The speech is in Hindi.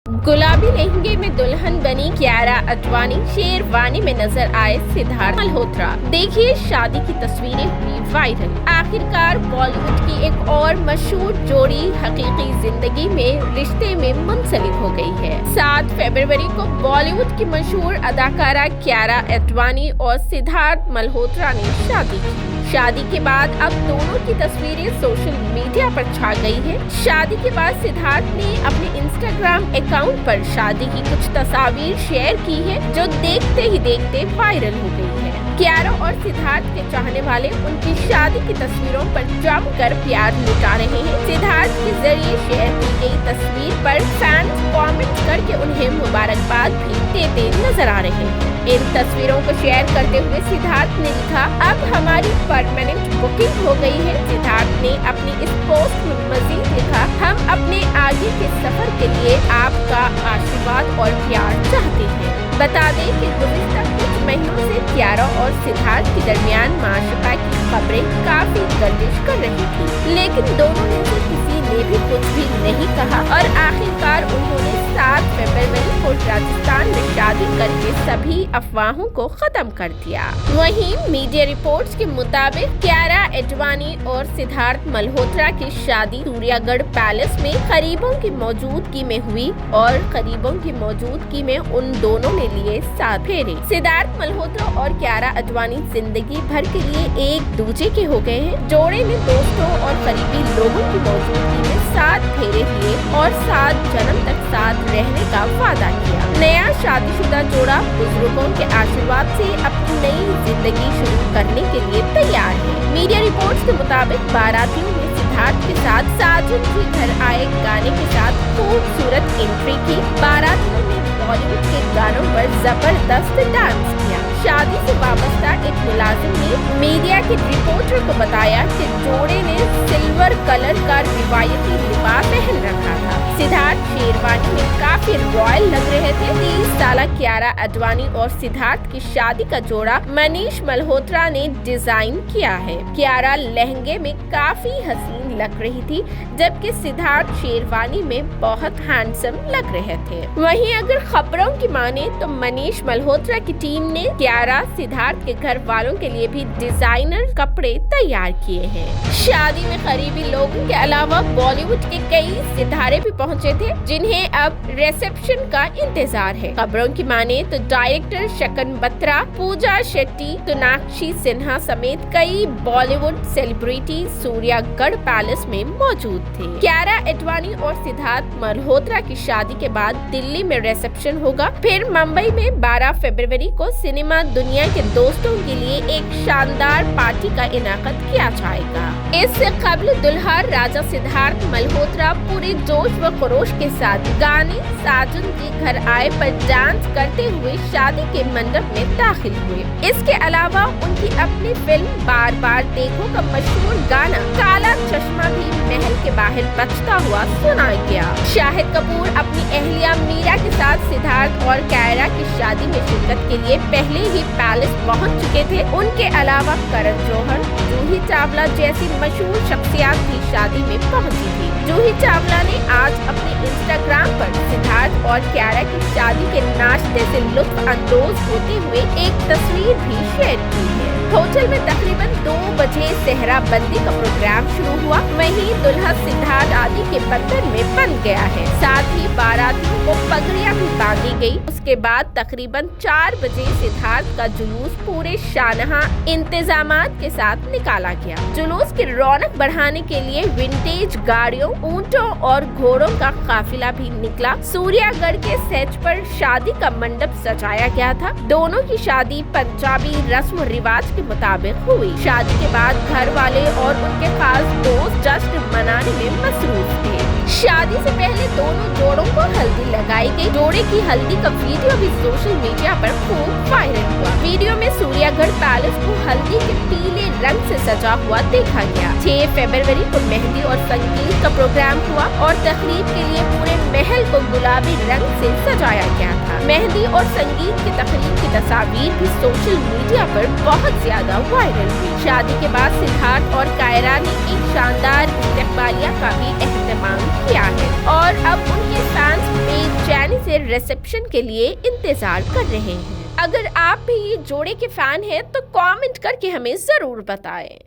गुलाबी लहंगे में दुल्हन बनी कियारा अडवाणी शेरवानी में नजर आए सिद्धार्थ मल्होत्रा। देखिए शादी की तस्वीरें हुई वायरल। आखिरकार बॉलीवुड की एक और मशहूर जोड़ी हकीकी जिंदगी में रिश्ते में मुंसलिक हो गई है। 7 फरवरी को बॉलीवुड की मशहूर अदाकारा कियारा अडवाणी और सिद्धार्थ मल्होत्रा ने शादी की। शादी के बाद अब दोनों की तस्वीरें सोशल मीडिया पर छा गई है। शादी के बाद सिद्धार्थ ने अपने इंस्टाग्राम अकाउंट पर शादी की कुछ तस्वीर शेयर की है, जो देखते ही देखते वायरल हो गई है। कियारा और सिद्धार्थ के चाहने वाले उनकी शादी की तस्वीरों पर जमकर प्यार लुटा रहे हैं। सिद्धार्थ के जरिए शेयर की गई तस्वीर पर फैंस कमेंट करके उन्हें मुबारकबाद भी देते नजर आ रहे हैं। इन तस्वीरों को शेयर करते हुए सिद्धार्थ ने लिखा, अब हमारी परमानेंट बुकिंग हो गई है। सिद्धार्थ ने अपनी इस पोस्ट में मजीद लिखा, हम अपने आगे के सफर के लिए आपका आशीर्वाद और प्यार चाहते हैं। बता दें कि गुज़िश्ता कुछ महीनों से कियारा और सिद्धार्थ के दरमियान माशूका की खबरें काफी गर्दिश कर रही थी, लेकिन दोनों में से किसी ने भी कुछ भी नहीं कहा और आखिरकार उन्होंने 7 फरवरी को राजस्थान में शादी करके सभी अफवाहों को खत्म कर दिया। वहीं मीडिया रिपोर्ट्स के मुताबिक कियारा अडवाणी और सिद्धार्थ मल्होत्रा की शादी सूर्यागढ़ पैलेस में करीबों की मौजूदगी में हुई और करीबों की मौजूदगी में उन दोनों ने लिए 7 फेरे। सिद्धार्थ मल्होत्रा और कियारा अडवाणी जिंदगी भर के लिए एक दूसरे के हो गए हैं। जोड़े ने दोस्तों और करीबी लोगों की मौजूदगी में 7 फेरे लिए और 7 जन्म तक साथ रहने का वादा किया। नया शादीशुदा जोड़ा बुजुर्गों के आशीर्वाद से अपनी नई जिंदगी शुरू करने के लिए तैयार है। मीडिया रिपोर्ट्स के मुताबिक बारातियों ने सिद्धार्थ के साथ साजन के घर आए गाने के साथ खूबसूरत एंट्री की। बारातियों ने बॉलीवुड के गानों पर जबरदस्त डांस किया। शादी से वाबस्ता एक मुलाजिम ने मीडिया के रिपोर्टर को बताया कि जोड़े ने सिल्वर कलर का रिवायती लिबास पहन रखा था। सिद्धार्थ शेरवानी में काफी रॉयल लग रहे थे। 30 साल कियारा अडवाणी और सिद्धार्थ की शादी का जोड़ा मनीष मल्होत्रा ने डिजाइन किया है। कियारा लहंगे में काफी हसीन लग रही थी, जबकि सिद्धार्थ शेरवानी में बहुत हैंडसम लग रहे थे। वहीं अगर खबरों की माने तो मनीष मल्होत्रा की टीम ने कियारा सिद्धार्थ के घर वालों के लिए भी डिजाइनर कपड़े तैयार किए हैं। शादी में करीबी लोगों के अलावा बॉलीवुड के कई सितारे भी पहुंचे थे, जिन्हें अब रिसेप्शन का इंतजार है। खबरों की माने तो डायरेक्टर शकन बत्रा, पूजा शेट्टी, सोनाक्षी सिन्हा समेत कई बॉलीवुड सेलिब्रिटी सूर्यागढ़ पैलेस में मौजूद थे। कियारा अडवाणी और सिद्धार्थ मल्होत्रा की शादी के बाद दिल्ली में रिसेप्शन होगा। फिर मुंबई में 12 फरवरी को सिनेमा दुनिया के दोस्तों के लिए एक शानदार पार्टी का इनाकद किया जाएगा। इससे कबल दुल्हा राजा सिद्धार्थ मल्होत्रा पूरे जोश व खरोश के साथ गाने साजन के घर आए पर डांस करते हुए शादी के मंडप में दाखिल हुए। इसके अलावा उनकी अपनी फिल्म बार बार देखो का मशहूर गाना काला चश्मा भी महल के बाहर बजता हुआ सुना गया। शाहिद कपूर अपनी अहलिया मीरा के साथ सिद्धार्थ और कियारा की शादी में शिरकत के लिए पहले ही पैलेस पहुंच चुके थे। उनके अलावा करण जौहर, जूही चावला जैसी मशहूर शख्सियत भी शादी में पहुंची थी। जूही चावला ने आज अपने इंस्टाग्राम पर सिद्धार्थ और कियारा की शादी के नाश्ते से लुत्फ अंदोज होते हुए एक तस्वीर भी शेयर की है। होटल में तकरीबन 2 बजे सेहरा बंदी का प्रोग्राम शुरू हुआ। वहीं दुल्हा सिद्धार्थ आदि के बंधन में बंध गया है। साथ ही बारातियों को पगड़ियां भी बांधी गई। उसके बाद तकरीबन 4 बजे सिद्धार्थ का जुलूस पूरे शानहा इंतजामात के साथ निकाला गया। जुलूस की रौनक बढ़ाने के लिए विंटेज गाड़ियों, ऊंटों और घोड़ों का काफिला भी निकला। सूर्यागढ़ के सेट पर शादी का मंडप सजाया गया था। दोनों की शादी पंजाबी रस्म रिवाज के मुताबिक हुई। शादी के बाद घर वाले और उनके खास दोस्त जश्न मनाने में मसरूफ थे। शादी से पहले दोनों जोड़ों को हल्दी लगाई गई। जोड़े की हल्दी का वीडियो भी सोशल मीडिया पर खूब वायरल हुआ। वीडियो में सूर्यागढ़ पैलेस को हल्दी के पीले रंग से सजा हुआ देखा गया। 6 फरवरी को मेहंदी और संगीत का प्रोग्राम हुआ और तकरीब के लिए पूरे महल को गुलाबी रंग से सजाया गया था। मेहंदी और संगीत की तकरीब की तस्वीर भी सोशल मीडिया पर बहुत ज्यादा वायरल हुई। शादी के बाद सिद्धार्थ और कायरा ने एक शानदार इस्तकबालिया का भी एहतमाम किया है और अब उनके फैंस बेचैनी से रिसेप्शन के लिए इंतजार कर रहे हैं। अगर आप भी ये जोड़े के फैन हैं तो कमेंट करके हमें जरूर बताएं।